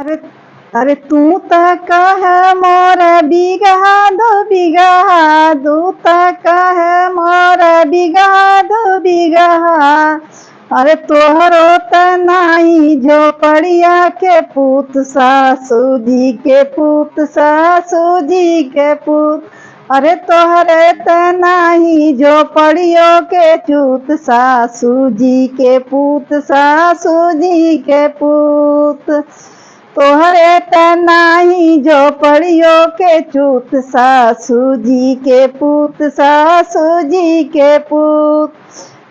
अरे अरे तू त कह मोर बिगहा दो बिगहा तू त कह मोर बिगहा दो बिगहा। अरे तोहरो त नाही झोपड़िया के पूत सासू जी के पूत सासू जी के पूत। अरे तोहरे त नाही झोपड़ियों के चूत सासू जी के पूत सासू जी के पूत। तोहरे त नाही झोपड़ियों के चूत सासू जी के पूत सासू जी के पूत।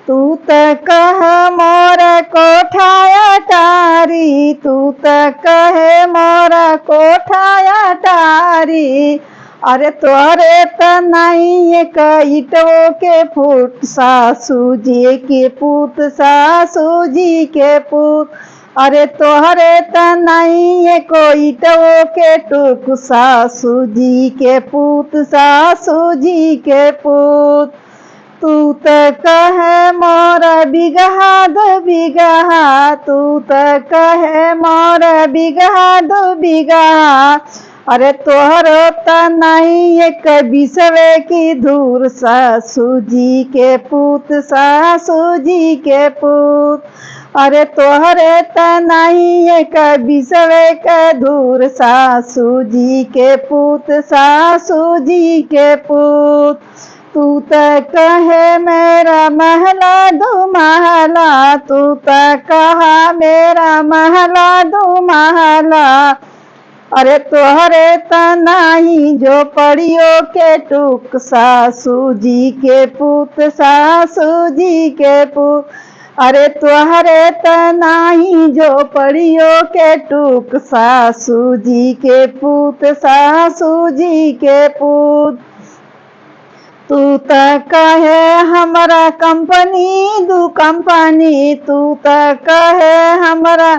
तू त कह मोर कोठाया टारी तू त कहे मोर कोठाया टारी। अरे तोहरे त नहीं एक इटवों के फूट सासू जी के पूत सासू जी के पूत। अरे तोहरे त नहीं एको इटवों के टूक सासू जी के पूत सासू जी के पूत। तू त कहे मोर बिगहा दो बिगहा तू त कहे मोर बिगहा दो बिगहा। अरे तोहरो त नहीं एक बिसवे की धूर सासू जी के पूत सासू जी के पूत। अरे तोहरे त नहीं एक बिसवे के धूर सासू जी के पूत सासू जी के पूत। तू त कहे मेरा महला दो महला तू त कहा मेरा महला दो महला। अरे तोहरे त नाही झोपड़ियों के टूक सासू जी के पूत सासू जी के पूत। अरे तोहरे त नाही झोपड़ियों के टूक सासू जी के पूत सासू जी के पूत। तू त कहे हमरा कंपनी दू कंपनी तू त कहे हमरा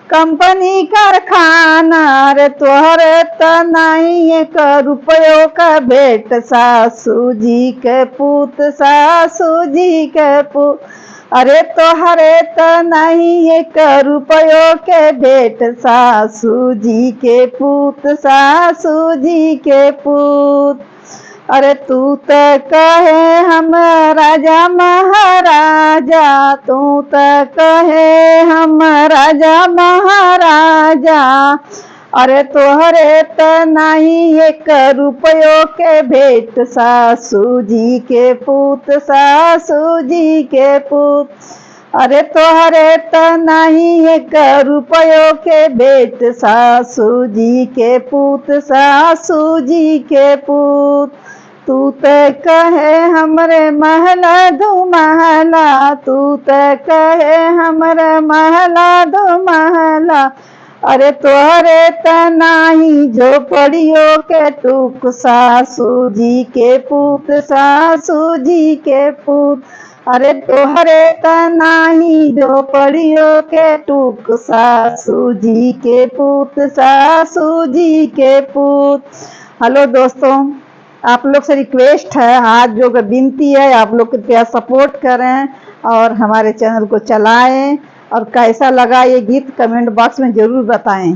कंपनी कारखाना। रे तोहरे त नहीं एक रुपयों का भेंट सासू जी के पूत सासू जी के पूत। अरे तोहरे त नहीं एक रुपयों के भेंट सासू जी के पूत सासू जी के पूत। अरे तू त कहे हम राजा महाराजा तू त कहे हम राजा महाराजा। अरे तोहरे त नहीं एक रुपयों के भेंट सासू जी के पूत सासू जी के पूत। अरे तोहरे त नहीं एक रुपयों के भेंट सासू जी के पूत सासू जी के पूत। तू त कहे हमरे महला दो महला तू त कहे हमरे महला दो महला। अरे तोहरे त नाही झोपड़ियों के टूक सासू जी के पूत सासू जी के पूत। अरे तोहरे त नाही झोपड़ियों के टूक सासू जी के पूत सासू जी के पूत। हेलो दोस्तों, आप लोग से रिक्वेस्ट है, हाथ जोड़ विनती है, आप लोग कृपया सपोर्ट करें और हमारे चैनल को चलाएं। और कैसा लगा ये गीत कमेंट बॉक्स में ज़रूर बताएं।